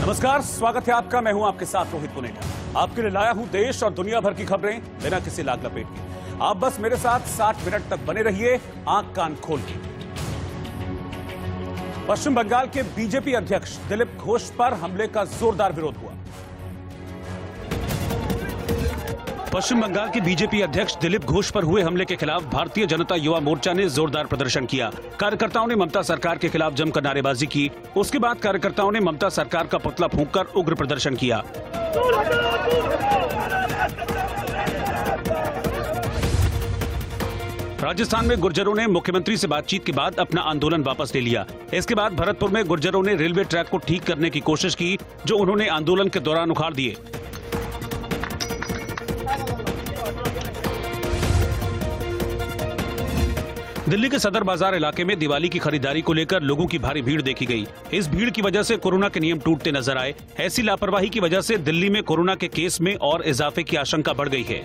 नमस्कार, स्वागत है आपका। मैं हूं आपके साथ रोहित पुनेठा। आपके लिए लाया हूं देश और दुनिया भर की खबरें बिना किसी लाग लपेट के। आप बस मेरे साथ 60 मिनट तक बने रहिए, आंख कान खोल के। पश्चिम बंगाल के बीजेपी अध्यक्ष दिलीप घोष पर हमले का जोरदार विरोध हुआ। पश्चिम बंगाल के बीजेपी अध्यक्ष दिलीप घोष पर हुए हमले के खिलाफ भारतीय जनता युवा मोर्चा ने जोरदार प्रदर्शन किया। कार्यकर्ताओं ने ममता सरकार के खिलाफ जमकर नारेबाजी की। उसके बाद कार्यकर्ताओं ने ममता सरकार का पुतला फूंककर उग्र प्रदर्शन किया। राजस्थान में गुर्जरों ने मुख्यमंत्री से बातचीत के बाद अपना आंदोलन वापस ले लिया। इसके बाद भरतपुर में गुर्जरों ने रेलवे ट्रैक को ठीक करने की कोशिश की, जो उन्होंने आंदोलन के दौरान उखाड़ दिए। दिल्ली के सदर बाजार इलाके में दिवाली की खरीदारी को लेकर लोगों की भारी भीड़ देखी गई। इस भीड़ की वजह से कोरोना के नियम टूटते नजर आए। ऐसी लापरवाही की वजह से दिल्ली में कोरोना के केस में और इजाफे की आशंका बढ़ गई है।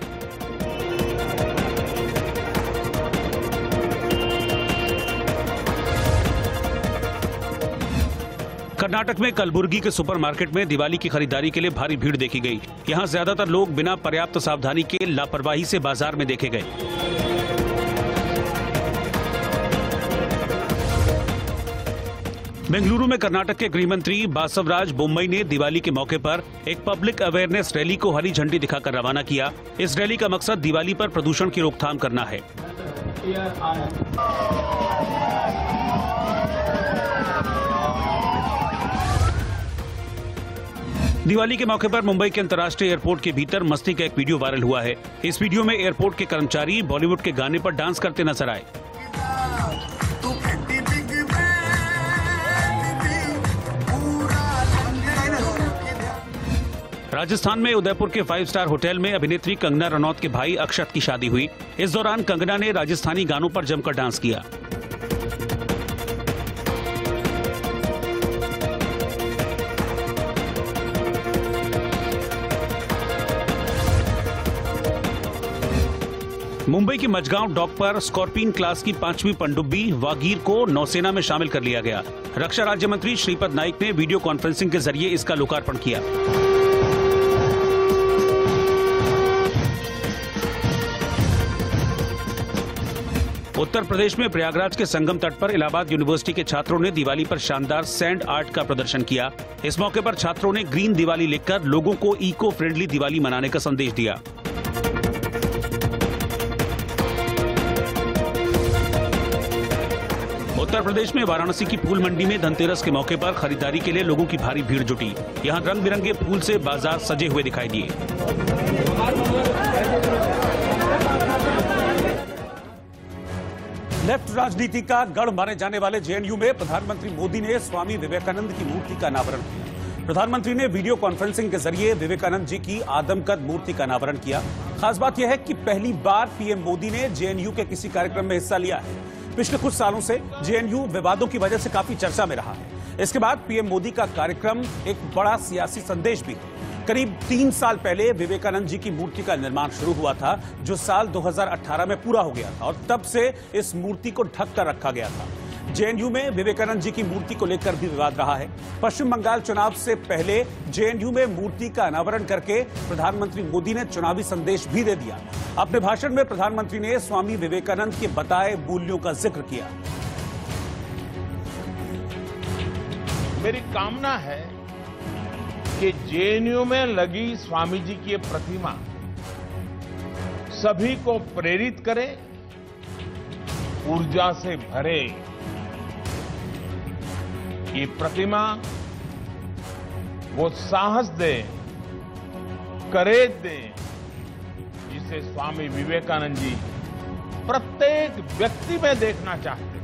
कर्नाटक में कलबुर्गी के सुपरमार्केट में दिवाली की खरीदारी के लिए भारी भीड़ देखी गई। यहां ज्यादातर लोग बिना पर्याप्त सावधानी के लापरवाही से बाजार में देखे गए। बेंगलुरु में कर्नाटक के गृह मंत्री बासवराज बोम्मई ने दिवाली के मौके पर एक पब्लिक अवेयरनेस रैली को हरी झंडी दिखाकर रवाना किया। इस रैली का मकसद दिवाली पर प्रदूषण की रोकथाम करना है। दिवाली के मौके पर मुंबई के अंतर्राष्ट्रीय एयरपोर्ट के भीतर मस्ती का एक वीडियो वायरल हुआ है। इस वीडियो में एयरपोर्ट के कर्मचारी बॉलीवुड के गाने पर डांस करते नजर आए। राजस्थान में उदयपुर के 5 स्टार होटल में अभिनेत्री कंगना रनौत के भाई अक्षत की शादी हुई। इस दौरान कंगना ने राजस्थानी गानों पर जमकर डांस किया। मुंबई की मजगांव डॉक पर स्कॉर्पियन क्लास की 5वीं पनडुब्बी वागीर को नौसेना में शामिल कर लिया गया। रक्षा राज्य मंत्री श्रीपद नाइक ने वीडियो कॉन्फ्रेंसिंग के जरिए इसका लोकार्पण किया। उत्तर प्रदेश में प्रयागराज के संगम तट पर इलाहाबाद यूनिवर्सिटी के छात्रों ने दिवाली पर शानदार सैंड आर्ट का प्रदर्शन किया। इस मौके पर छात्रों ने ग्रीन दिवाली लिखकर लोगों को इको फ्रेंडली दिवाली मनाने का संदेश दिया। उत्तर प्रदेश में वाराणसी की फूल मंडी में धनतेरस के मौके पर खरीदारी के लिए लोगों की भारी भीड़ जुटी। यहां रंग बिरंगे फूल से बाजार सजे हुए दिखाई दिए। लेफ्ट राजनीति का गढ़ माने जाने वाले जेएनयू में प्रधानमंत्री मोदी ने स्वामी विवेकानंद की मूर्ति का अनावरण किया। प्रधानमंत्री ने वीडियो कॉन्फ्रेंसिंग के जरिए विवेकानंद जी की आदमकद मूर्ति का अनावरण किया। खास बात यह है कि पहली बार पीएम मोदी ने जेएनयू के किसी कार्यक्रम में हिस्सा लिया है। पिछले कुछ सालों से जेएनयू विवादों की वजह से काफी चर्चा में रहा है। इसके बाद पीएम मोदी का कार्यक्रम एक बड़ा सियासी संदेश भी है। करीब 3 साल पहले विवेकानंद जी की मूर्ति का निर्माण शुरू हुआ था, जो साल 2018 में पूरा हो गया था और तब से इस मूर्ति को ढक कर रखा गया था। जेएनयू में विवेकानंद जी की मूर्ति को लेकर भी विवाद रहा है। पश्चिम बंगाल चुनाव से पहले जेएनयू में मूर्ति का अनावरण करके प्रधानमंत्री मोदी ने चुनावी संदेश भी दे दिया। अपने भाषण में प्रधानमंत्री ने स्वामी विवेकानंद के बताए मूल्यों का जिक्र किया। मेरी कामना है कि जेएनयू में लगी स्वामी जी की प्रतिमा सभी को प्रेरित करे, ऊर्जा से भरे। ये प्रतिमा वो साहस दे, करेज दे, जिसे स्वामी विवेकानंद जी प्रत्येक व्यक्ति में देखना चाहते।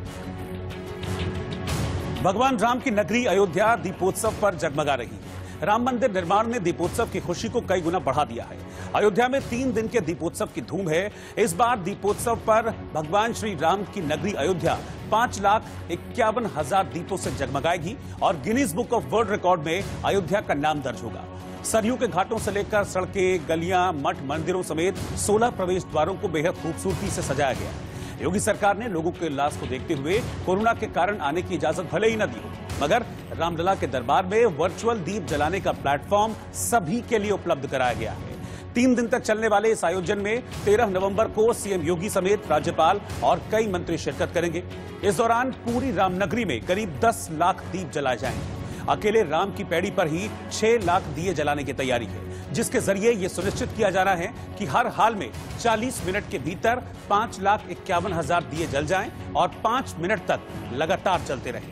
भगवान राम की नगरी अयोध्या दीपोत्सव पर जगमगा रही है। राम मंदिर निर्माण ने दीपोत्सव की खुशी को कई गुना बढ़ा दिया है। अयोध्या में 3 दिन के दीपोत्सव की धूम है। इस बार दीपोत्सव पर भगवान श्री राम की नगरी अयोध्या 5,51,000 दीपों से जगमगाएगी और Guinness book of world record में अयोध्या का नाम दर्ज होगा। सरयू के घाटों से लेकर सड़कें, गलियां, मठ, मंदिरों समेत 16 प्रवेश द्वारों को बेहद खूबसूरती से सजाया गया। योगी सरकार ने लोगों के उल्लास को देखते हुए कोरोना के कारण आने की इजाजत भले ही न दी हो, मगर रामलला के दरबार में वर्चुअल दीप जलाने का प्लेटफॉर्म सभी के लिए उपलब्ध कराया गया है। 3 दिन तक चलने वाले इस आयोजन में 13 नवंबर को सीएम योगी समेत राज्यपाल और कई मंत्री शिरकत करेंगे। इस दौरान पूरी रामनगरी में करीब 10 लाख दीप जलाए जाएंगे। अकेले राम की पैड़ी पर ही 6 लाख दिए जलाने की तैयारी है, जिसके जरिए यह सुनिश्चित किया जा रहा है कि हर हाल में 40 मिनट के भीतर 5,51,000 दिए जल जाएं और 5 मिनट तक लगातार चलते रहें।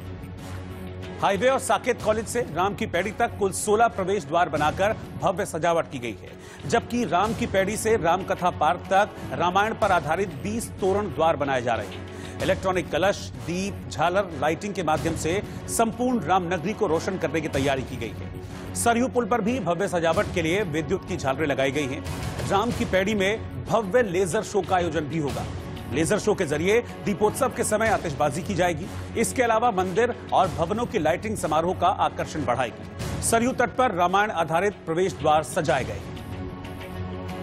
हाईवे और साकेत कॉलेज से राम की पैड़ी तक कुल 16 प्रवेश द्वार बनाकर भव्य सजावट की गई है, जबकि राम की पैड़ी से रामकथा पार्क तक रामायण पर आधारित 20 तोरण द्वार बनाए जा रहे हैं। इलेक्ट्रॉनिक कलश, दीप, झालर, लाइटिंग के माध्यम से संपूर्ण रामनगरी को रोशन करने की तैयारी की गई है। सरयू पुल पर भी भव्य सजावट के लिए विद्युत की झालरें लगाई गई हैं। राम की पैड़ी में भव्य लेजर शो का आयोजन भी होगा। लेजर शो के जरिए दीपोत्सव के समय आतिशबाजी की जाएगी। इसके अलावा मंदिर और भवनों की लाइटिंग समारोह का आकर्षण बढ़ाएगी। सरयू तट पर रामायण आधारित प्रवेश द्वार सजाए गए।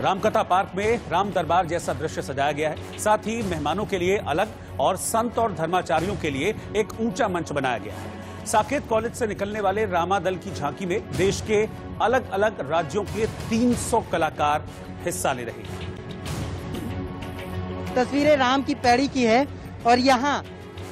रामकथा पार्क में राम दरबार जैसा दृश्य सजाया गया है। साथ ही मेहमानों के लिए अलग और संत और धर्माचार्यों के लिए एक ऊंचा मंच बनाया गया है। साकेत कॉलेज से निकलने वाले रामादल की झांकी में देश के अलग अलग राज्यों के 300 कलाकार हिस्सा ले रहे हैं। तस्वीरें राम की पैड़ी की है और यहाँ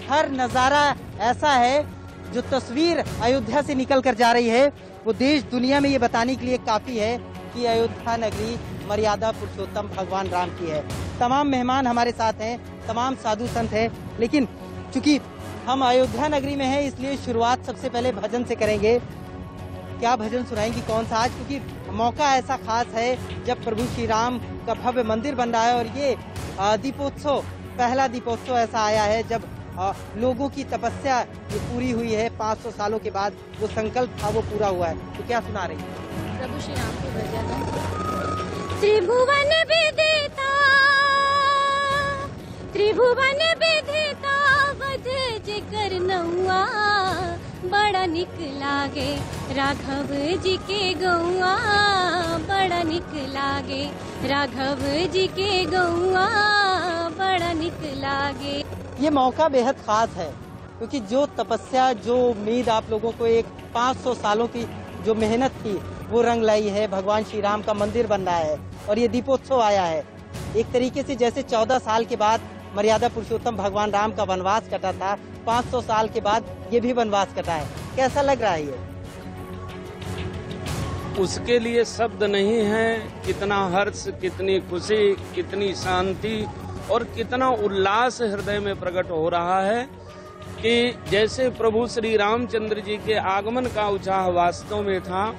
हर नजारा ऐसा है जो तस्वीर अयोध्या से निकल कर जा रही है, वो देश दुनिया में ये बताने के लिए काफी है कि अयोध्या नगरी मर्यादा पुरुषोत्तम भगवान राम की है। तमाम मेहमान हमारे साथ हैं, तमाम साधु संत हैं, लेकिन चूंकि हम अयोध्या नगरी में हैं इसलिए शुरुआत सबसे पहले भजन से करेंगे। क्या भजन सुनाएंगी, कौन सा आज? क्योंकि मौका ऐसा खास है जब प्रभु श्री राम का भव्य मंदिर बन रहा है और ये दीपोत्सव, पहला दीपोत्सव ऐसा आया है जब लोगों की तपस्या ये पूरी हुई है। 500 सालों के बाद वो संकल्प था वो पूरा हुआ है। तो क्या सुना रही है? प्रभु श्री राम के भजन। त्रिभुवन विदिता, त्रिभुवन विदिता, वध जिकर नौआ, बड़ा निक लागे राघव जी के गौआ, बड़ा निक लागे राघव जी के गौआ, बड़ा निक लागे। ये मौका बेहद खास है क्योंकि जो तपस्या, जो उम्मीद आप लोगों को एक 500 सालों की जो मेहनत थी वो रंग लाई है। भगवान श्री राम का मंदिर बन रहा है और ये दीपोत्सव आया है। एक तरीके से जैसे 14 साल के बाद मर्यादा पुरुषोत्तम भगवान राम का वनवास कटा था, 500 साल के बाद ये भी वनवास कटा है। कैसा लग रहा है ये? उसके लिए शब्द नहीं है। कितना हर्ष, कितनी खुशी, कितनी शांति और कितना उल्लास हृदय में प्रकट हो रहा है कि जैसे प्रभु श्री रामचंद्र जी के आगमन का उत्साह वास्तव में था,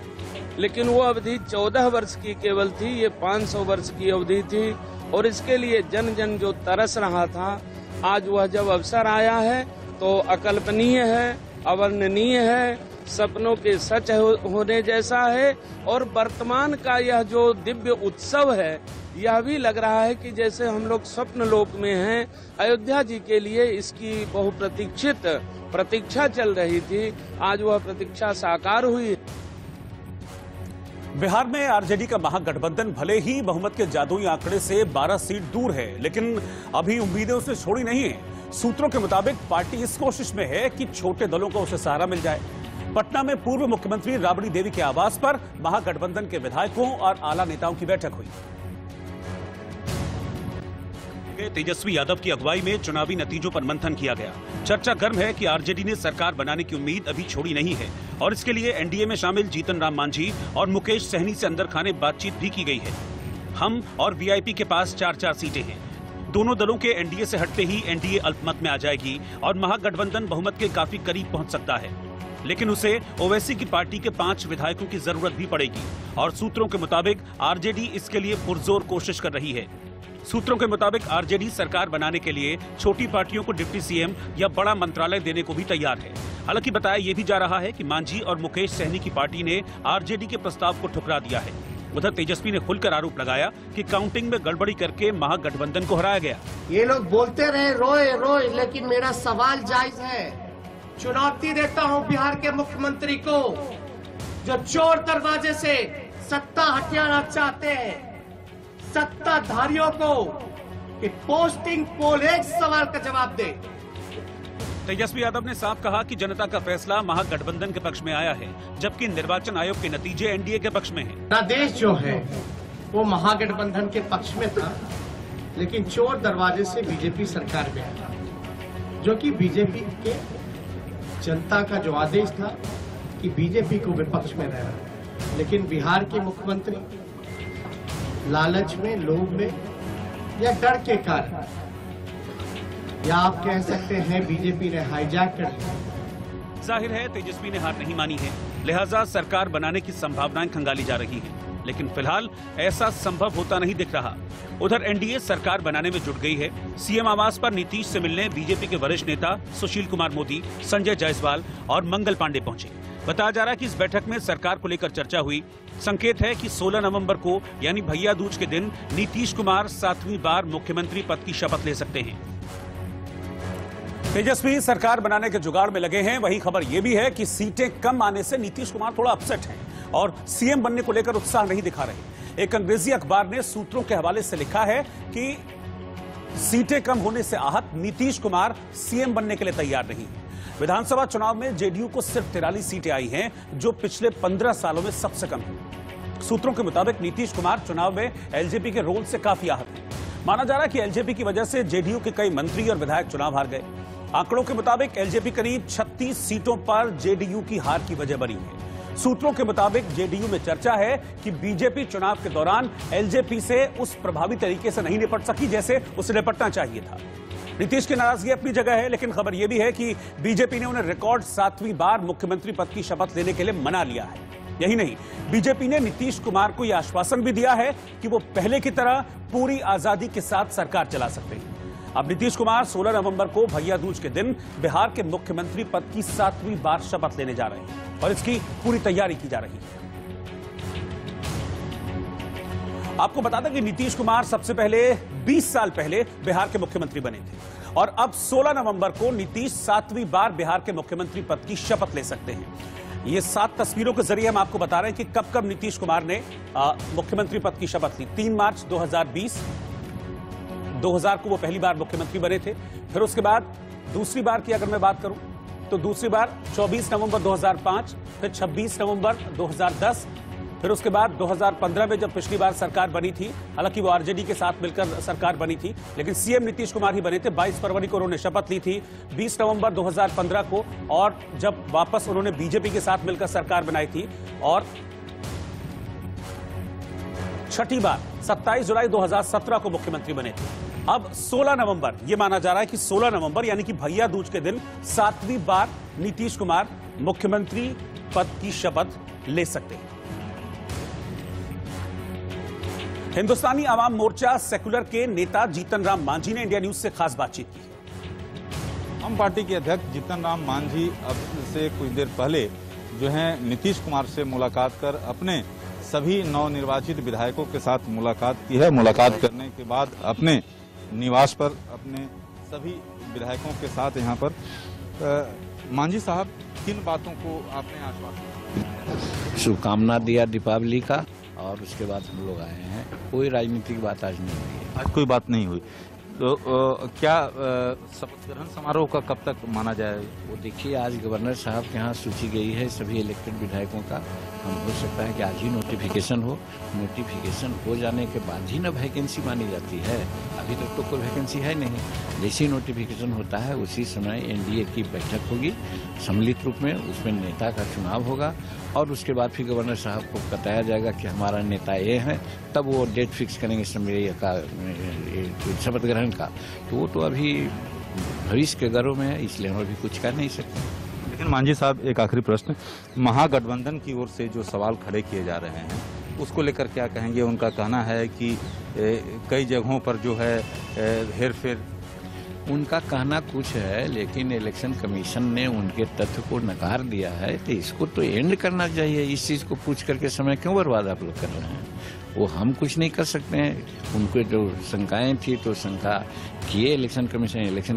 लेकिन वो अवधि 14 वर्ष की केवल थी, ये 500 वर्ष की अवधि थी और इसके लिए जन जन जो तरस रहा था, आज वह जब अवसर आया है तो अकल्पनीय है, अवर्णनीय है, सपनों के सच होने जैसा है। और वर्तमान का यह जो दिव्य उत्सव है, यह भी लग रहा है कि जैसे हम लोग स्वप्न लोक में हैं। अयोध्या जी के लिए इसकी बहुप्रतीक्षित प्रतीक्षा चल रही थी, आज वह प्रतीक्षा साकार हुई। बिहार में आरजेडी का महागठबंधन भले ही बहुमत के जादुई आंकड़े से 12 सीट दूर है, लेकिन अभी उम्मीदें उसने छोड़ी नहीं है। सूत्रों के मुताबिक पार्टी इस कोशिश में है कि छोटे दलों को उसे सहारा मिल जाए। पटना में पूर्व मुख्यमंत्री राबड़ी देवी के आवास पर महागठबंधन के विधायकों और आला नेताओं की बैठक हुई। तेजस्वी यादव की अगुवाई में चुनावी नतीजों पर मंथन किया गया। चर्चा गर्म है कि आरजेडी ने सरकार बनाने की उम्मीद अभी छोड़ी नहीं है और इसके लिए एनडीए में शामिल जीतन राम मांझी और मुकेश सहनी से अंदर खाने बातचीत भी की गई है। हम और वीआईपी के पास 4-4 सीटें हैं। दोनों दलों के एनडीए से हटते ही एनडीए अल्पमत में आ जाएगी और महागठबंधन बहुमत के काफी करीब पहुंच सकता है, लेकिन उसे ओवैसी की पार्टी के 5 विधायकों की जरूरत भी पड़ेगी और सूत्रों के मुताबिक आरजेडी इसके लिए पुरजोर कोशिश कर रही है। सूत्रों के मुताबिक आरजेडी सरकार बनाने के लिए छोटी पार्टियों को डिप्टी सीएम या बड़ा मंत्रालय देने को भी तैयार है। हालांकि बताया यह भी जा रहा है कि मांझी और मुकेश सहनी की पार्टी ने आरजेडी के प्रस्ताव को ठुकरा दिया है। उधर तेजस्वी ने खुलकर आरोप लगाया कि काउंटिंग में गड़बड़ी करके महागठबंधन को हराया गया। ये लोग बोलते रहे रोए रोए, लेकिन मेरा सवाल जायज है। चुनौती देता हूं बिहार के मुख्यमंत्री को, जो चोर दरवाजे से सत्ता हथियाना चाहते हैं, सत्ताधारियों को, कि पोस्टिंग पोल एक सवाल का जवाब दे। तेजस्वी यादव ने साफ कहा कि जनता का फैसला महागठबंधन के पक्ष में आया है, जबकि निर्वाचन आयोग के नतीजे एनडीए के पक्ष में हैं। पूरा देश जो है वो महागठबंधन के पक्ष में था, लेकिन चोर दरवाजे से बीजेपी सरकार में आया, जो कि बीजेपी के जनता का जो आदेश था कि बीजेपी को विपक्ष में रहना। लेकिन बिहार के मुख्यमंत्री लालच में, लोभ में या डर के कारण, या आप कह सकते हैं बीजेपी ने हाईजैक कर लिया। जाहिर है तेजस्वी ने हार नहीं मानी है, लिहाजा सरकार बनाने की संभावनाएं खंगाली जा रही हैं। लेकिन फिलहाल ऐसा संभव होता नहीं दिख रहा। उधर एनडीए सरकार बनाने में जुट गई है। सीएम आवास पर नीतीश से मिलने बीजेपी के वरिष्ठ नेता सुशील कुमार मोदी, संजय जायसवाल और मंगल पांडे पहुंचे। बताया जा रहा है कि इस बैठक में सरकार को लेकर चर्चा हुई। संकेत है कि 16 नवंबर को यानी भैया दूज के दिन नीतीश कुमार 7वीं बार मुख्यमंत्री पद की शपथ ले सकते हैं। तेजस्वी सरकार बनाने के जुगाड़ में लगे हैं। वहीं खबर यह भी है कि सीटें कम आने से नीतीश कुमार थोड़ा अपसेट हैं और सीएम बनने को लेकर उत्साह नहीं दिखा रहे। एक अंग्रेजी अखबार ने सूत्रों के हवाले से लिखा है कि सीटें कम होने से आहत नीतीश कुमार सीएम बनने के लिए तैयार नहीं है। विधानसभा चुनाव में जेडीयू को सिर्फ 43 सीटें आई हैं, जो पिछले 15 सालों में सबसे कम है। सूत्रों के मुताबिक नीतीश कुमार चुनाव में एलजेपी के रोल से काफी आहत हैं। माना जा रहा है कि एलजेपी की वजह से जेडीयू के कई मंत्री और विधायक चुनाव हार गए। आंकड़ों के मुताबिक एलजेपी करीब 36 सीटों पर जेडीयू की हार की वजह बनी है। सूत्रों के मुताबिक जेडीयू में चर्चा है कि बीजेपी चुनाव के दौरान एलजेपी से उस प्रभावी तरीके से नहीं निपट सकी जैसे उसे निपटना चाहिए था। नीतीश की नाराजगी अपनी जगह है, लेकिन खबर यह भी है कि बीजेपी ने उन्हें रिकॉर्ड 7वीं बार मुख्यमंत्री पद की शपथ लेने के लिए मना लिया है। यही नहीं, बीजेपी ने नीतीश कुमार को यह आश्वासन भी दिया है कि वो पहले की तरह पूरी आजादी के साथ सरकार चला सकते हैं। अब नीतीश कुमार 16 नवंबर को भैया दूज के दिन बिहार के मुख्यमंत्री पद की 7वीं बार शपथ लेने जा रहे हैं और इसकी पूरी तैयारी की जा रही है। आपको बता दें कि नीतीश कुमार सबसे पहले 20 साल पहले बिहार के मुख्यमंत्री बने थे और अब 16 नवंबर को नीतीश 7वीं बार बिहार के मुख्यमंत्री पद की शपथ ले सकते हैं। ये 7 तस्वीरों के जरिए हम आपको बता रहे हैं कि कब कब नीतीश कुमार ने मुख्यमंत्री पद की शपथ ली। 3 मार्च 2020, 2000 को वो पहली बार मुख्यमंत्री बने थे। फिर उसके बाद दूसरी बार की अगर मैं बात करूं तो दूसरी बार 24 नवंबर 2005, फिर 26 नवंबर 2010, फिर उसके बाद 2015 में जब पिछली बार सरकार बनी थी, हालांकि वो आरजेडी के साथ मिलकर सरकार बनी थी, लेकिन सीएम नीतीश कुमार ही बने थे। 22 फरवरी को उन्होंने शपथ ली थी, 20 नवंबर 2015 को, और जब वापस उन्होंने बीजेपी के साथ मिलकर सरकार बनाई थी, और छठी बार 27 जुलाई 2017 को मुख्यमंत्री बने थे। अब 16 नवंबर, यह माना जा रहा है कि 16 नवंबर यानी कि भैया दूज के दिन 7वीं बार नीतीश कुमार मुख्यमंत्री पद की शपथ ले सकते हैं। हिंदुस्तानी आवाम मोर्चा सेक्युलर के नेता जीतन राम मांझी ने इंडिया न्यूज से खास बातचीत की। हम पार्टी के अध्यक्ष जीतन राम मांझी अब से कुछ देर पहले जो है नीतीश कुमार से मुलाकात कर अपने सभी नवनिर्वाचित विधायकों के साथ मुलाकात की है। मुलाकात करने के बाद अपने निवास पर अपने सभी विधायकों के साथ यहाँ पर मांझी साहब किन बातों को आपने आश्वासन? शुभकामना दिया दीपावली का, और उसके बाद हम लोग आए हैं। कोई राजनीतिक बात आज नहीं हुई है। आज कोई बात नहीं हुई तो क्या शपथ ग्रहण समारोह का कब तक माना जाए? वो देखिए, आज गवर्नर साहब के यहाँ सूची गई है सभी इलेक्टेड विधायकों का। हम हो सकता है कि आज ही नोटिफिकेशन हो। नोटिफिकेशन हो जाने के बाद ही ना वैकेंसी मानी जाती है। अभी तक तो कोई वैकेंसी है नहीं। जैसे ही नोटिफिकेशन होता है उसी समय एनडीए की बैठक होगी सम्मिलित रूप में, उसमें नेता का चुनाव होगा और उसके बाद फिर गवर्नर साहब को बताया जाएगा कि हमारा नेता ये है, तब वो डेट फिक्स करेंगे शपथ ग्रहण का। तो वो तो अभी भविष्य के गौरव में है, इसलिए हम अभी कुछ कर नहीं सकते। लेकिन मांझी साहब, एक आखिरी प्रश्न, महागठबंधन की ओर से जो सवाल खड़े किए जा रहे हैं उसको लेकर क्या कहेंगे? उनका कहना है कि कई जगहों पर जो है हेरफेर। उनका कहना कुछ है, लेकिन इलेक्शन कमीशन ने उनके तथ्य को नकार दिया है, तो इसको तो एंड करना चाहिए। इस चीज़ को पूछ करके समय क्यों बर्बाद आप लोग कर रहे हैं? वो हम कुछ नहीं कर सकते हैं। उनको जो शंकाएं थी तो शंका किए इलेक्शन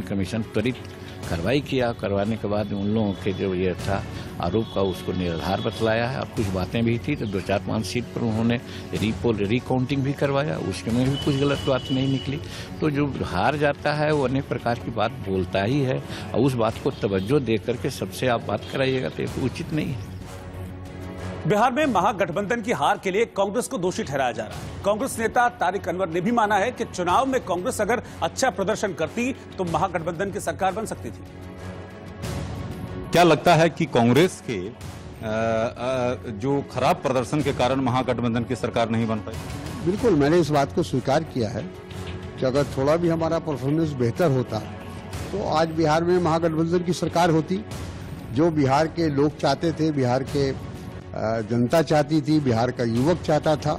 कमीशन त्वरित कार्रवाई किया। करवाने के बाद उन लोगों के जो ये था आरोप का उसको निराधार बतलाया है और कुछ बातें भी थी तो 2-4-5 सीट पर उन्होंने रिकाउंटिंग भी करवाया, उसके में भी कुछ गलत बात नहीं निकली। तो जो हार जाता है वो अनेक प्रकार की बात बोलता ही है और उस बात को तवज्जो दे करके सबसे आप बात कराइएगा तो ये उचित नहीं है। बिहार में महागठबंधन की हार के लिए कांग्रेस को दोषी ठहराया जा रहा है। कांग्रेस नेता तारिक अनवर ने भी माना है कि चुनाव में कांग्रेस अगर अच्छा प्रदर्शन करती तो महागठबंधन की सरकार बन सकती थी। क्या लगता है कि कांग्रेस के जो खराब प्रदर्शन के कारण महागठबंधन की सरकार नहीं बन पाई? बिल्कुल, मैंने इस बात को स्वीकार किया है कि अगर थोड़ा भी हमारा परफॉर्मेंस बेहतर होता तो आज बिहार में महागठबंधन की सरकार होती। जो बिहार के लोग चाहते थे, बिहार के जनता चाहती थी, बिहार का युवक चाहता था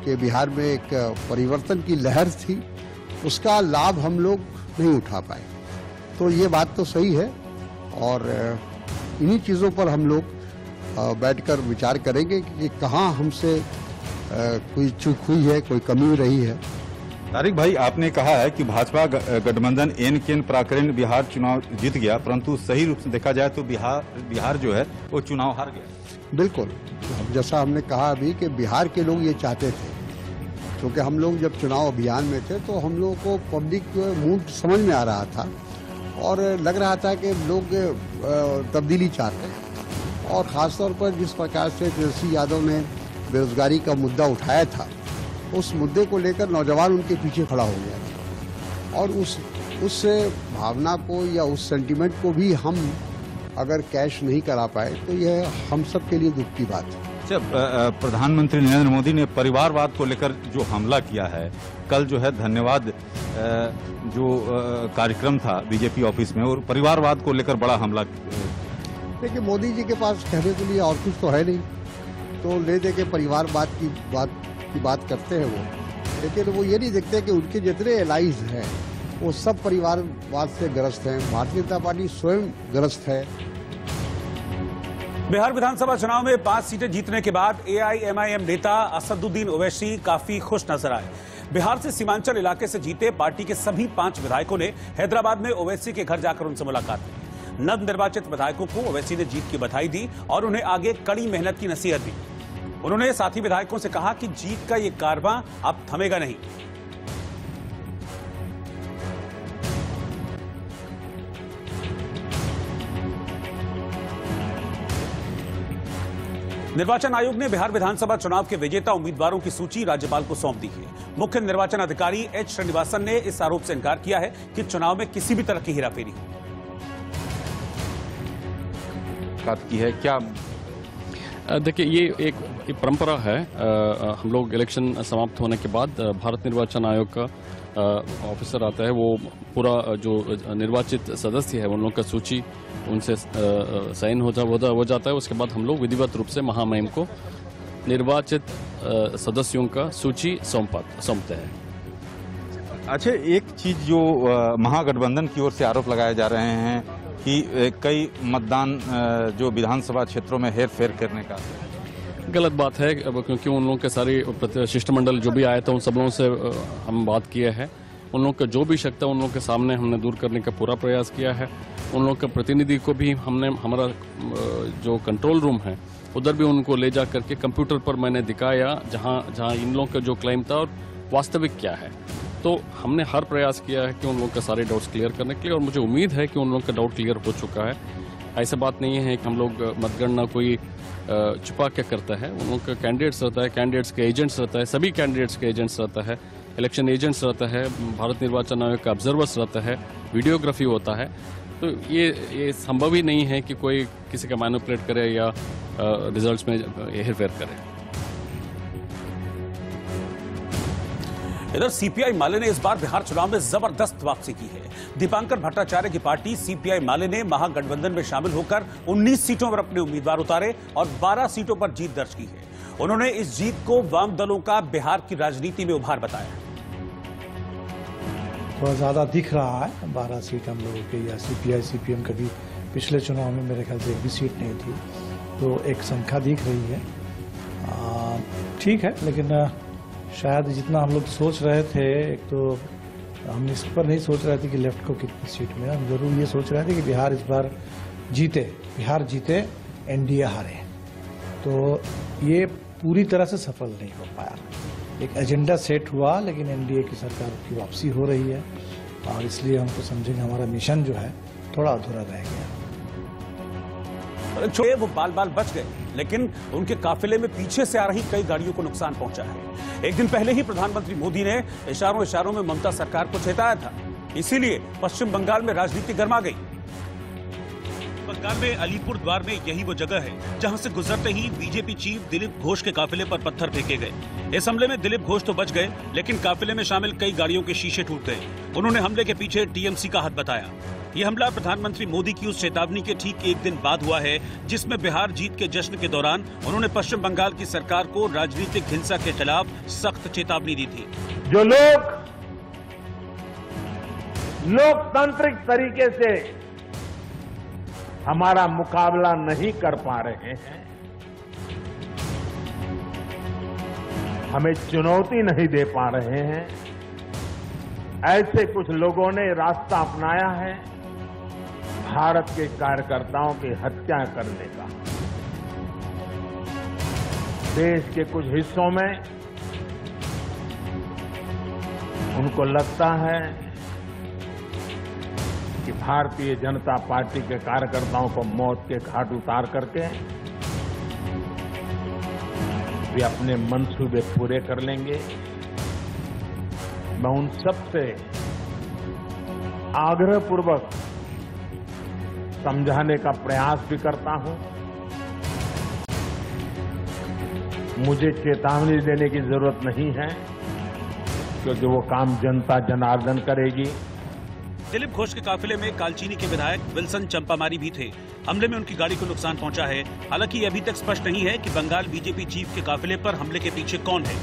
कि बिहार में एक परिवर्तन की लहर थी, उसका लाभ हम लोग नहीं उठा पाए। तो ये बात तो सही है और इन्हीं चीज़ों पर हम लोग बैठकर विचार करेंगे कि कहाँ हमसे कोई चूक हुई है, कोई कमी रही है। तारिक भाई, आपने कहा है कि भाजपा गठबंधन एन प्राकरण बिहार चुनाव जीत गया, परंतु सही रूप से देखा जाए तो बिहार जो है वो चुनाव हार गया। बिल्कुल, जैसा हमने कहा अभी कि बिहार के लोग ये चाहते थे, क्योंकि हम लोग जब चुनाव अभियान में थे तो हम लोगों को पब्लिक मूड समझ में आ रहा था और लग रहा था कि लोग तब्दीली चाहते हैं। और ख़ासतौर पर जिस प्रकार से तेजस्वी यादव ने बेरोजगारी का मुद्दा उठाया था, उस मुद्दे को लेकर नौजवान उनके पीछे खड़ा हो गया था और उस भावना को या उस सेंटीमेंट को भी हम अगर कैश नहीं करा पाए तो यह हम सब के लिए दुख की बात है। अच्छा, प्रधानमंत्री नरेंद्र मोदी ने परिवारवाद को लेकर जो हमला किया है, कल जो है धन्यवाद जो कार्यक्रम था बीजेपी ऑफिस में, और परिवारवाद को लेकर बड़ा हमला। देखिए, मोदी जी के पास कहने के लिए और कुछ तो है नहीं, तो ले दे के परिवारवाद की बात करते हैं वो, लेकिन वो ये नहीं देखते कि उनके जितने एलाइज हैं वो सब परिवारवाद से ग्रस्त हैं। भारतीय जनता पार्टी स्वयं ग्रस्त है। बिहार विधानसभा चुनाव में 5 सीटें जीतने के बाद एआईएमआईएम नेता असदुद्दीन ओवैसी काफी खुश नजर आए। बिहार से सीमांचल इलाके से जीते पार्टी के सभी 5 विधायकों ने हैदराबाद में ओवैसी के घर जाकर उनसे मुलाकात की। नवनिर्वाचित विधायकों को ओवैसी ने जीत की बधाई दी और उन्हें आगे कड़ी मेहनत की नसीहत दी। उन्होंने साथी विधायकों से कहा कि जीत का ये कारवां अब थमेगा नहीं। निर्वाचन आयोग ने बिहार विधानसभा चुनाव के विजेता उम्मीदवारों की सूची राज्यपाल को सौंप दी है। मुख्य निर्वाचन अधिकारी एच श्रीनिवासन ने इस आरोप से इनकार किया है कि चुनाव में किसी भी तरह की हेराफेरी की है। क्या देखिए, ये एक परंपरा है। हम लोग इलेक्शन समाप्त होने के बाद भारत निर्वाचन आयोग का ऑफिसर आता है, वो पूरा जो निर्वाचित सदस्य है उन लोगों का सूची उनसे साइन हो जाता है। उसके बाद हम लोग विधिवत रूप से महामहिम को निर्वाचित सदस्यों का सूची सौंपते हैं। अच्छा, एक चीज जो महागठबंधन की ओर से आरोप लगाए जा रहे हैं कि कई मतदान जो विधानसभा क्षेत्रों में हेर फेर करने का, गलत बात है, क्योंकि उन लोगों के सारे शिष्टमंडल जो भी आए थे उन सब लोगों से हम बात किए हैं। उन लोगों का जो भी शक था उन लोगों के सामने हमने दूर करने का पूरा प्रयास किया है। उन लोगों के प्रतिनिधि को भी हमने हमारा जो कंट्रोल रूम है उधर भी उनको ले जा करके कंप्यूटर पर मैंने दिखाया जहां इन लोगों का जो क्लेम था और वास्तविक क्या है। तो हमने हर प्रयास किया है कि उन लोगों के सारे डाउट्स क्लियर करने के लिए, और मुझे उम्मीद है कि उन लोगों का डाउट क्लियर हो चुका है। ऐसा बात नहीं है कि हम लोग मतगणना कोई छुपा के करता है। उन लोगों का कैंडिडेट्स रहता है, कैंडिडेट्स के एजेंट्स रहता है, सभी कैंडिडेट्स के एजेंट्स रहता है, इलेक्शन एजेंट्स रहता है, भारत निर्वाचन आयोग का ऑब्जर्वर्स रहता है, वीडियोग्राफी होता है। तो ये संभव ही नहीं है कि कोई किसी का मैनिपुलेट करे या रिजल्ट्स में हेरफेर करे। इधर सीपीआई माले ने इस बार बिहार चुनाव में जबरदस्त वापसी की है। दीपांकर भट्टाचार्य की पार्टी सीपीआई माले ने महागठबंधन में शामिल होकर 19 सीटों पर अपने उम्मीदवार उतारे और 12 सीटों पर जीत दर्ज की है। उन्होंने इस जीत को वाम दलों का बिहार की राजनीति में उभार बताया। थोड़ा ज्यादा दिख रहा है 12 सीट हम लोगों के, या सीपीआई सीपीएम कभी पिछले चुनाव में मेरे ख्याल से एक भी सीट नहीं थी, तो एक संख्या दिख रही है। ठीक है, लेकिन शायद जितना हम लोग सोच रहे थे, एक तो हम इस पर नहीं सोच रहे थे कि लेफ्ट को कितनी सीट मिले, हम जरूर ये सोच रहे थे कि बिहार इस बार जीते, बिहार जीते, एनडीए हारे। तो ये पूरी तरह से सफल नहीं हो पाया। एक एजेंडा सेट हुआ, लेकिन एनडीए की सरकार की वापसी हो रही है और इसलिए हमको समझेंगे हमारा मिशन जो है थोड़ा अधूरा रह गया। वो बाल बाल बच गए, लेकिन उनके काफिले में पीछे से आ रही कई गाड़ियों को नुकसान पहुंचा है। एक दिन पहले ही प्रधानमंत्री मोदी ने इशारों इशारों में ममता सरकार को चेताया था, इसीलिए पश्चिम बंगाल में राजनीति गर्मा गई। बंगाल में अलीपुर द्वार में यही वो जगह है जहां से गुजरते ही बीजेपी चीफ दिलीप घोष के काफिले पर पत्थर फेंके गए। इस हमले में दिलीप घोष तो बच गए, लेकिन काफिले में शामिल कई गाड़ियों के शीशे टूट गए। उन्होंने हमले के पीछे टीएमसी का हाथ बताया। ये हमला प्रधानमंत्री मोदी की उस चेतावनी के ठीक एक दिन बाद हुआ है, जिसमें बिहार जीत के जश्न के दौरान उन्होंने पश्चिम बंगाल की सरकार को राजनीतिक हिंसा के खिलाफ सख्त चेतावनी दी थी। जो लोग लोकतांत्रिक तरीके से हमारा मुकाबला नहीं कर पा रहे हैं, हमें चुनौती नहीं दे पा रहे हैं, ऐसे कुछ लोगों ने रास्ता अपनाया है भारत के कार्यकर्ताओं की हत्या करने का। देश के कुछ हिस्सों में उनको लगता है कि भारतीय जनता पार्टी के कार्यकर्ताओं को मौत के घाट उतार करके वे अपने मंसूबे पूरे कर लेंगे। मैं उन सबसे आग्रहपूर्वक समझाने का प्रयास भी करता हूं। मुझे चेतावनी देने की जरूरत नहीं है, क्योंकि वो काम जनता जनार्दन करेगी। दिलीप घोष के काफिले में कालचीनी के विधायक विल्सन चंपामारी भी थे। हमले में उनकी गाड़ी को नुकसान पहुंचा है। हालांकि ये अभी तक स्पष्ट नहीं है कि बंगाल बीजेपी चीफ के काफिले पर हमले के पीछे कौन है।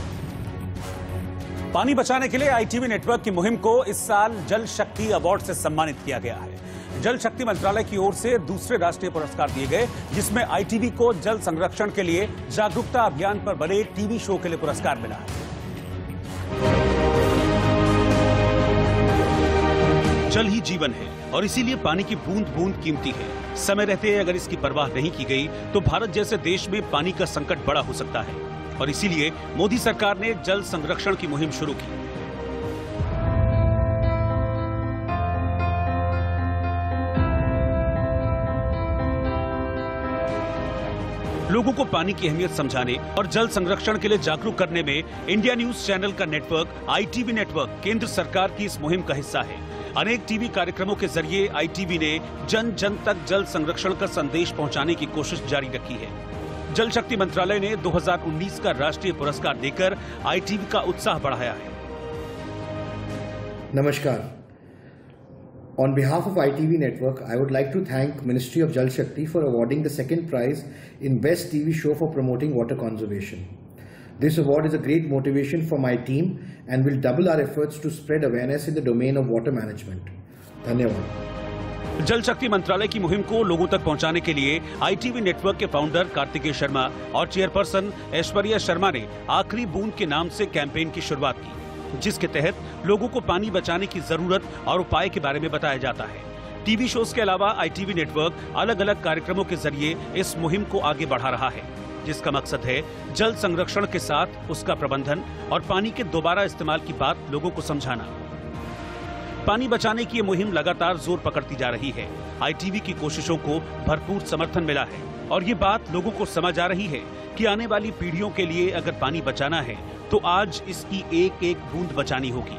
पानी बचाने के लिए आईटीवी नेटवर्क की मुहिम को इस साल जल शक्ति अवार्ड से सम्मानित किया गया है। जल शक्ति मंत्रालय की ओर से दूसरे राष्ट्रीय पुरस्कार दिए गए, जिसमें आईटीवी को जल संरक्षण के लिए जागरूकता अभियान पर बने टीवी शो के लिए पुरस्कार मिला है। जल ही जीवन है और इसीलिए पानी की बूंद बूंद कीमती है। समय रहते अगर इसकी परवाह नहीं की गई तो भारत जैसे देश में पानी का संकट बड़ा हो सकता है, और इसीलिए मोदी सरकार ने जल संरक्षण की मुहिम शुरू की। लोगों को पानी की अहमियत समझाने और जल संरक्षण के लिए जागरूक करने में इंडिया न्यूज चैनल का नेटवर्क आईटीवी नेटवर्क केंद्र सरकार की इस मुहिम का हिस्सा है। अनेक टीवी कार्यक्रमों के जरिए आईटीवी ने जन जन तक जल संरक्षण का संदेश पहुंचाने की कोशिश जारी रखी है। जल शक्ति मंत्रालय ने 2019 का राष्ट्रीय पुरस्कार देकर आईटीवी का उत्साह बढ़ाया है। नमस्कार। On behalf of ITV Network, I would like to thank Ministry of Jal Shakti for awarding the second prize in Best TV Show for promoting water conservation. This award is a great motivation for my team and will double our efforts to spread awareness in the domain of water management. धन्यवाद। जल शक्ति मंत्रालय की मुहिम को लोगों तक पहुंचाने के लिए आईटीवी नेटवर्क के फाउंडर कार्तिकेय शर्मा और चेयरपर्सन ऐश्वर्या शर्मा ने आखिरी बूंद के नाम से कैंपेन की शुरुआत की, जिसके तहत लोगों को पानी बचाने की जरूरत और उपाय के बारे में बताया जाता है। टीवी शोज के अलावा आईटीवी नेटवर्क अलग अलग कार्यक्रमों के जरिए इस मुहिम को आगे बढ़ा रहा है, जिसका मकसद है जल संरक्षण के साथ उसका प्रबंधन और पानी के दोबारा इस्तेमाल की बात लोगों को समझाना। पानी बचाने की ये मुहिम लगातार जोर पकड़ती जा रही है। आईटीवी की कोशिशों को भरपूर समर्थन मिला है और ये बात लोगों को समझ आ रही है कि आने वाली पीढ़ियों के लिए अगर पानी बचाना है तो आज इसकी एक एक बूंद बचानी होगी।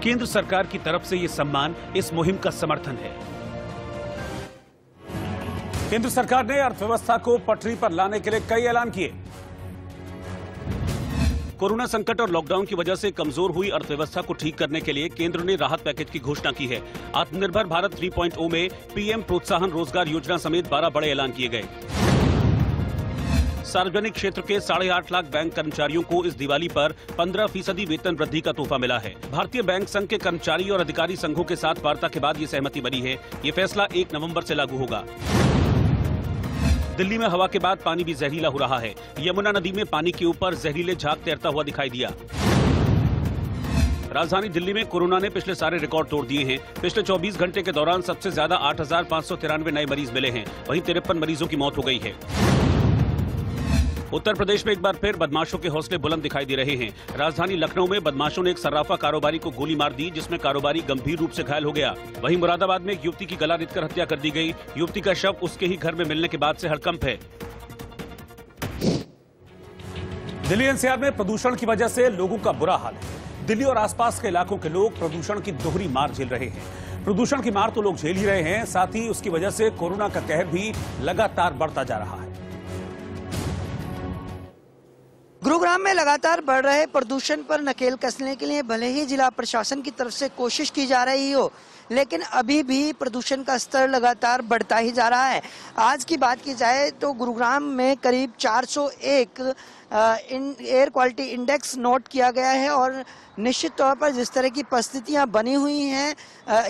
केंद्र सरकार की तरफ से ये सम्मान इस मुहिम का समर्थन है। केंद्र सरकार ने अर्थव्यवस्था को पटरी पर लाने के लिए कई ऐलान किए। कोरोना संकट और लॉकडाउन की वजह से कमजोर हुई अर्थव्यवस्था को ठीक करने के लिए केंद्र ने राहत पैकेज की घोषणा की है। आत्मनिर्भर भारत 3.0 में पीएम प्रोत्साहन रोजगार योजना समेत 12 बड़े ऐलान किए गए। सार्वजनिक क्षेत्र के 8.5 लाख बैंक कर्मचारियों को इस दिवाली पर 15% वेतन वृद्धि का तोहफा मिला है। भारतीय बैंक संघ के कर्मचारी और अधिकारी संघों के साथ वार्ता के बाद ये सहमति बनी है। ये फैसला 1 नवंबर से लागू होगा। दिल्ली में हवा के बाद पानी भी जहरीला हो रहा है। यमुना नदी में पानी के ऊपर जहरीले झाग तैरता हुआ दिखाई दिया। राजधानी दिल्ली में कोरोना ने पिछले सारे रिकॉर्ड तोड़ दिए हैं। पिछले 24 घंटे के दौरान सबसे ज्यादा 8,593 नए मरीज मिले हैं। वहीं 53 मरीजों की मौत हो गई है। उत्तर प्रदेश में एक बार फिर बदमाशों के हौसले बुलंद दिखाई दे रहे हैं। राजधानी लखनऊ में बदमाशों ने एक सर्राफा कारोबारी को गोली मार दी, जिसमें कारोबारी गंभीर रूप से घायल हो गया। वहीं मुरादाबाद में एक युवती की गला रेतकर हत्या कर दी गई। युवती का शव उसके ही घर में मिलने के बाद से हड़कंप है। दिल्ली एनसीआर में प्रदूषण की वजह से लोगों का बुरा हाल है। दिल्ली और आसपास के इलाकों के लोग प्रदूषण की दोहरी मार झेल रहे हैं। प्रदूषण की मार तो लोग झेल ही रहे हैं, साथ ही उसकी वजह से कोरोना का कहर भी लगातार बढ़ता जा रहा है। गुरुग्राम में लगातार बढ़ रहे प्रदूषण पर नकेल कसने के लिए भले ही जिला प्रशासन की तरफ से कोशिश की जा रही हो, लेकिन अभी भी प्रदूषण का स्तर लगातार बढ़ता ही जा रहा है। आज की बात की जाए तो गुरुग्राम में करीब 401 एयर क्वालिटी इंडेक्स नोट किया गया है और निश्चित तौर पर जिस तरह की परिस्थितियां बनी हुई हैं,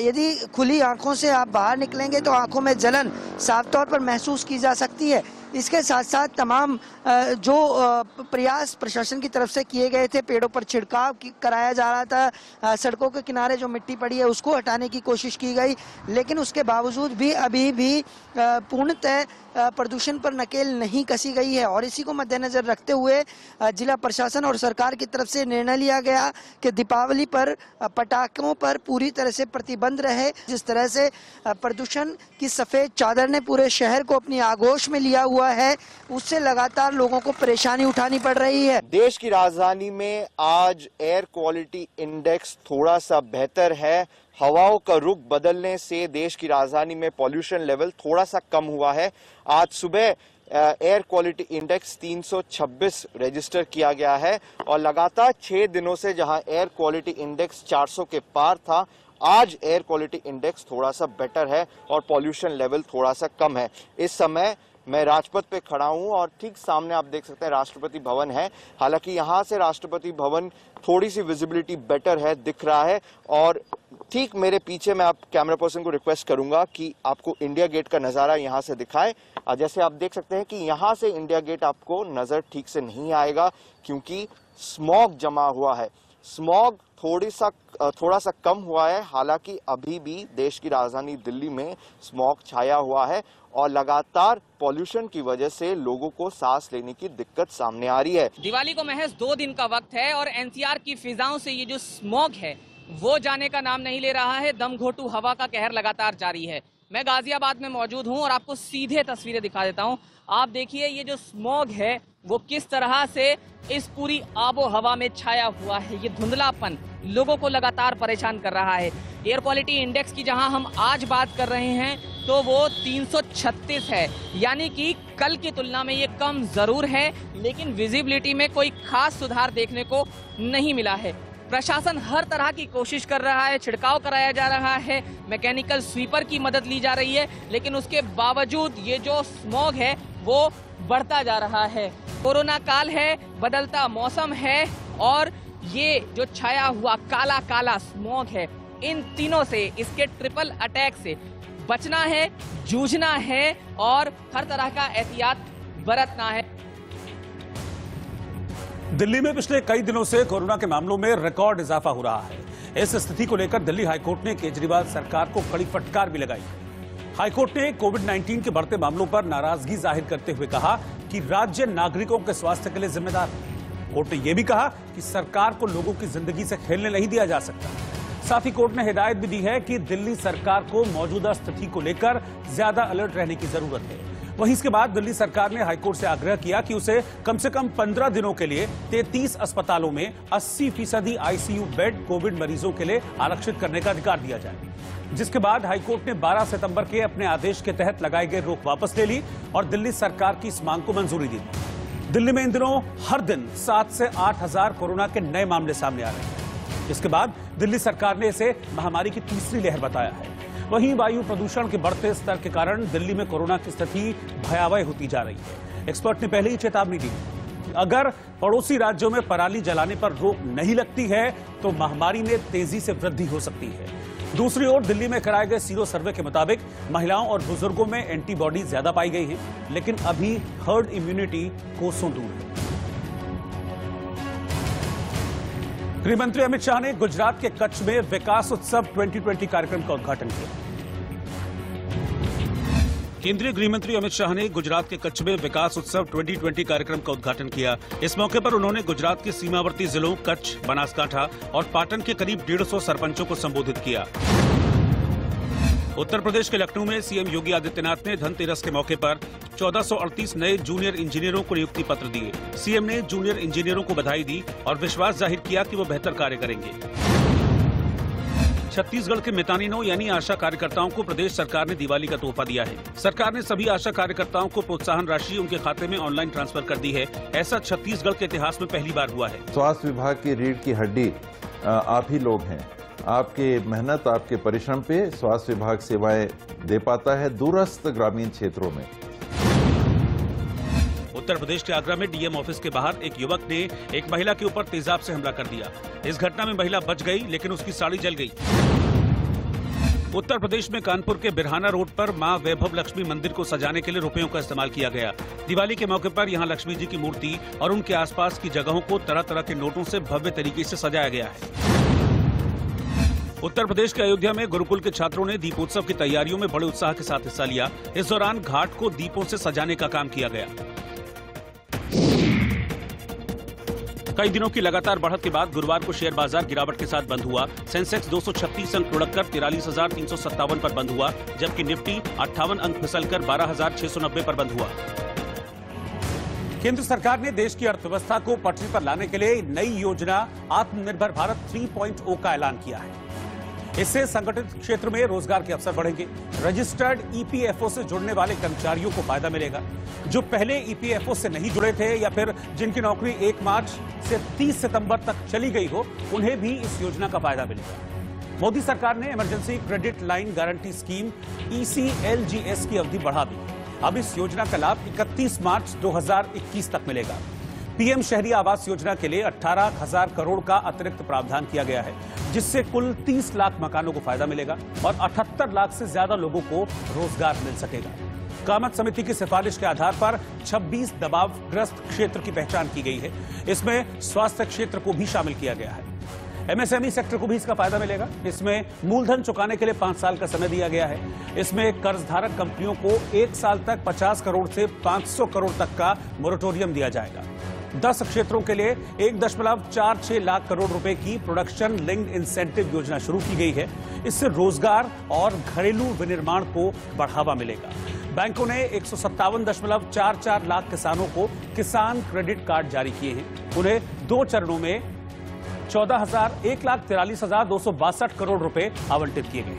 यदि खुली आंखों से आप बाहर निकलेंगे तो आंखों में जलन साफ तौर पर महसूस की जा सकती है। इसके साथ साथ तमाम जो प्रयास प्रशासन की तरफ से किए गए थे, पेड़ों पर छिड़काव कराया जा रहा था, सड़कों के किनारे जो मिट्टी पड़ी है उसको हटाने की कोशिश की गई, लेकिन उसके बावजूद भी अभी भी पूर्णतः प्रदूषण पर नकेल नहीं कसी गई है। और इसी को मद्देनजर रखते हुए जिला प्रशासन और सरकार की तरफ से निर्णय लिया गया कि दीपावली पर पटाखों पर पूरी तरह से प्रतिबंध रहे। जिस तरह से प्रदूषण की सफेद चादर ने पूरे शहर को अपनी आगोश में लिया हुआ है, उससे लगातार लोगों को परेशानी उठानी पड़ रही है। देश की राजधानी में आज एयर क्वालिटी इंडेक्स थोड़ा सा बेहतर है। हवाओं का रुख बदलने से देश की राजधानी में पॉल्यूशन लेवल थोड़ा सा कम हुआ है। आज सुबह एयर क्वालिटी इंडेक्स 326 रजिस्टर किया गया है और लगातार 6 दिनों से जहां एयर क्वालिटी इंडेक्स 400 के पार था, आज एयर क्वालिटी इंडेक्स थोड़ा सा बेटर है और पॉल्यूशन लेवल थोड़ा सा कम है। इस समय मैं राजपथ पे खड़ा हूं और ठीक सामने आप देख सकते हैं राष्ट्रपति भवन है। हालांकि यहां से राष्ट्रपति भवन थोड़ी सी विजिबिलिटी बेटर है, दिख रहा है। और ठीक मेरे पीछे मैं आप कैमरा पर्सन को रिक्वेस्ट करूंगा कि आपको इंडिया गेट का नजारा यहां से दिखाएं। जैसे आप देख सकते हैं कि यहां से इंडिया गेट आपको नजर ठीक से नहीं आएगा क्योंकि स्मॉग जमा हुआ है। स्मॉग थोड़ा सा कम हुआ है, हालांकि अभी भी देश की राजधानी दिल्ली में स्मॉग छाया हुआ है और लगातार पॉल्यूशन की वजह से लोगों को सांस लेने की दिक्कत सामने आ रही है। दिवाली को महज 2 दिन का वक्त है और एनसीआर की फिजाओं से ये जो स्मॉग है वो जाने का नाम नहीं ले रहा है। दमघोटू हवा का कहर लगातार जारी है। मैं गाजियाबाद में मौजूद हूं और आपको सीधे तस्वीरें दिखा देता हूं। आप देखिए ये जो स्मॉग है वो किस तरह से इस पूरी आबो हवा में छाया हुआ है। ये धुंधलापन लोगों को लगातार परेशान कर रहा है। एयर क्वालिटी इंडेक्स की जहां हम आज बात कर रहे हैं तो वो 336 है, यानी कि कल की तुलना में ये कम जरूर है, लेकिन विजिबिलिटी में कोई खास सुधार देखने को नहीं मिला है। प्रशासन हर तरह की कोशिश कर रहा है, छिड़काव कराया जा रहा है, मैकेनिकल स्वीपर की मदद ली जा रही है, लेकिन उसके बावजूद ये जो स्मॉग है वो बढ़ता जा रहा है। कोरोना काल है, बदलता मौसम है और ये जो छाया हुआ काला काला स्मॉग है, इन तीनों से, इसके ट्रिपल अटैक से बचना है, जूझना है और हर तरह का एहतियात बरतना है। दिल्ली में पिछले कई दिनों से कोरोना के मामलों में रिकॉर्ड इजाफा हो रहा है। इस स्थिति को लेकर दिल्ली हाईकोर्ट ने केजरीवाल सरकार को कड़ी फटकार भी लगाई। हाईकोर्ट ने कोविड-19 के बढ़ते मामलों पर नाराजगी जाहिर करते हुए कहा कि राज्य नागरिकों के स्वास्थ्य के लिए जिम्मेदार है। कोर्ट ने यह भी कहा कि सरकार को लोगों की जिंदगी से खेलने नहीं दिया जा सकता। साथ ही कोर्ट ने हिदायत भी दी है कि दिल्ली सरकार को मौजूदा स्थिति को लेकर ज्यादा अलर्ट रहने की जरूरत है। वहीं इसके बाद दिल्ली सरकार ने हाईकोर्ट से आग्रह किया कि उसे कम से कम 15 दिनों के लिए 33 अस्पतालों में 80% आईसीयू बेड कोविड मरीजों के लिए आरक्षित करने का अधिकार दिया जाए। जिसके बाद हाईकोर्ट ने 12 सितंबर के अपने आदेश के तहत लगाई गई रोक वापस ले ली और दिल्ली सरकार की इस मांग को मंजूरी दी। दिल्ली में इन दिनों हर दिन 7 से 8 हजार कोरोना के नए मामले सामने आ रहे हैं। इसके बाद दिल्ली सरकार ने इसे महामारी की तीसरी लहर बताया है। वहीं वायु प्रदूषण के बढ़ते स्तर के कारण दिल्ली में कोरोना की स्थिति भयावह होती जा रही है। एक्सपर्ट ने पहले ही चेतावनी दी कि अगर पड़ोसी राज्यों में पराली जलाने पर रोक नहीं लगती है तो महामारी में तेजी से वृद्धि हो सकती है। दूसरी ओर दिल्ली में कराए गए सीरो सर्वे के मुताबिक महिलाओं और बुजुर्गों में एंटीबॉडी ज्यादा पाई गई है, लेकिन अभी हर्ड इम्यूनिटी कोसों दूर है। गृहमंत्री अमित शाह ने गुजरात के कच्छ में विकास उत्सव 2020 कार्यक्रम का उद्घाटन किया। केंद्रीय गृहमंत्री अमित शाह ने गुजरात के कच्छ में विकास उत्सव 2020 कार्यक्रम का उद्घाटन किया। इस मौके पर उन्होंने गुजरात के सीमावर्ती जिलों कच्छ, बनासकांठा और पाटन के करीब 150 सरपंचों को संबोधित किया। उत्तर प्रदेश के लखनऊ में सीएम योगी आदित्यनाथ ने धनतेरस के मौके पर 1438 नए जूनियर इंजीनियरों को नियुक्ति पत्र दिए। सीएम ने जूनियर इंजीनियरों को बधाई दी और विश्वास जाहिर किया कि वो बेहतर कार्य करेंगे। छत्तीसगढ़ के मितानिनों यानी आशा कार्यकर्ताओं को प्रदेश सरकार ने दिवाली का तोहफा दिया है। सरकार ने सभी आशा कार्यकर्ताओं को प्रोत्साहन राशि उनके खाते में ऑनलाइन ट्रांसफर कर दी है। ऐसा छत्तीसगढ़ के इतिहास में पहली बार हुआ है। स्वास्थ्य विभाग की रीढ़ की हड्डी आप ही लोग हैं। आपके मेहनत, आपके परिश्रम पे स्वास्थ्य विभाग सेवाएं दे पाता है दूरस्थ ग्रामीण क्षेत्रों में। उत्तर प्रदेश के आगरा में डीएम ऑफिस के बाहर एक युवक ने एक महिला के ऊपर तेजाब से हमला कर दिया। इस घटना में महिला बच गई, लेकिन उसकी साड़ी जल गई। उत्तर प्रदेश में कानपुर के बिरहाना रोड पर मां वैभव लक्ष्मी मंदिर को सजाने के लिए रुपयों का इस्तेमाल किया गया। दिवाली के मौके पर यहां लक्ष्मी जी की मूर्ति और उनके आसपास की जगहों को तरह तरह के नोटों से भव्य तरीके से सजाया गया है। उत्तर प्रदेश के अयोध्या में गुरुकुल के छात्रों ने दीपोत्सव की तैयारियों में बड़े उत्साह के साथ हिस्सा लिया। इस दौरान घाट को दीपों से सजाने का काम किया गया। कई दिनों की लगातार बढ़त के बाद गुरुवार को शेयर बाजार गिरावट के साथ बंद हुआ। सेंसेक्स 236 अंक लुढ़ककर 43,357 पर बंद हुआ, जबकि निफ्टी 58 अंक फिसलकर 12,690 पर बंद हुआ। केंद्र सरकार ने देश की अर्थव्यवस्था को पटरी पर लाने के लिए नई योजना आत्मनिर्भर भारत 3.0 का ऐलान किया है। इससे संगठित क्षेत्र में रोजगार के अवसर बढ़ेंगे। रजिस्टर्ड ईपीएफओ से जुड़ने वाले कर्मचारियों को फायदा मिलेगा। जो पहले ईपीएफओ से नहीं जुड़े थे या फिर जिनकी नौकरी 1 मार्च से 30 सितंबर तक चली गई हो, उन्हें भी इस योजना का फायदा मिलेगा। मोदी सरकार ने emergency credit line guarantee scheme ECLGS की अवधि बढ़ा दी। अब इस योजना का लाभ 31 मार्च 2021 तक मिलेगा। पीएम शहरी आवास योजना के लिए 18,000 करोड़ का अतिरिक्त प्रावधान किया गया है, जिससे कुल 30 लाख मकानों को फायदा मिलेगा और 78 लाख से ज्यादा लोगों को रोजगार मिल सकेगा। कामत समिति की सिफारिश के आधार पर 26 दबावग्रस्त क्षेत्र की पहचान की गई है। इसमें स्वास्थ्य क्षेत्र को भी शामिल किया गया है। एमएसएमई सेक्टर को भी इसका फायदा मिलेगा। इसमें मूलधन चुकाने के लिए 5 साल का समय दिया गया है। इसमें कर्जधारक कंपनियों को 1 साल तक 50 करोड़ से 500 करोड़ तक का मोरेटोरियम दिया जाएगा। 10 क्षेत्रों के लिए 1.46 लाख करोड़ रुपए की प्रोडक्शन लिंक्ड इंसेंटिव योजना शुरू की गई है। इससे रोजगार और घरेलू विनिर्माण को बढ़ावा मिलेगा। बैंकों ने 157.44 लाख किसानों को किसान क्रेडिट कार्ड जारी किए हैं। उन्हें 2 चरणों में 1,43,262 करोड़ रुपए आवंटित किए गए।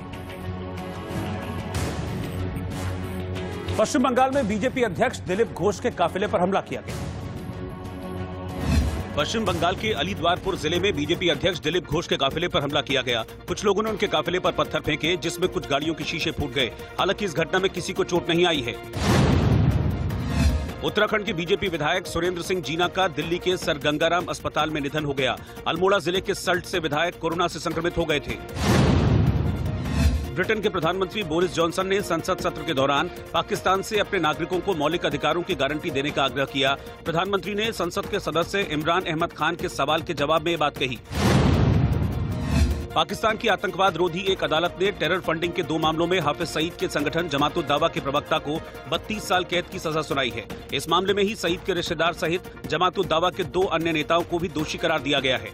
पश्चिम बंगाल में बीजेपी अध्यक्ष दिलीप घोष के काफिले पर हमला किया गया। पश्चिम बंगाल के अलीद्वारपुर जिले में बीजेपी अध्यक्ष दिलीप घोष के काफिले पर हमला किया गया। कुछ लोगों ने उनके काफिले पर पत्थर फेंके, जिसमें कुछ गाड़ियों के शीशे फूट गए। हालांकि इस घटना में किसी को चोट नहीं आई है। उत्तराखंड के बीजेपी विधायक सुरेंद्र सिंह जीना का दिल्ली के सर गंगाराम अस्पताल में निधन हो गया। अल्मोड़ा जिले के सल्ट से विधायक कोरोना से संक्रमित हो गए थे। ब्रिटेन के प्रधानमंत्री बोरिस जॉनसन ने संसद सत्र के दौरान पाकिस्तान से अपने नागरिकों को मौलिक अधिकारों की गारंटी देने का आग्रह किया। प्रधानमंत्री ने संसद के सदस्य इमरान अहमद खान के सवाल के जवाब में ये बात कही। पाकिस्तान की आतंकवाद रोधी एक अदालत ने टेरर फंडिंग के 2 मामलों में हाफिज सईद के संगठन जमात-उद-दावा के प्रवक्ता को 32 साल कैद की सजा सुनाई है। इस मामले में ही सईद के रिश्तेदार सहित जमात-उद-दावा के 2 अन्य नेताओं को भी दोषी करार दिया गया है।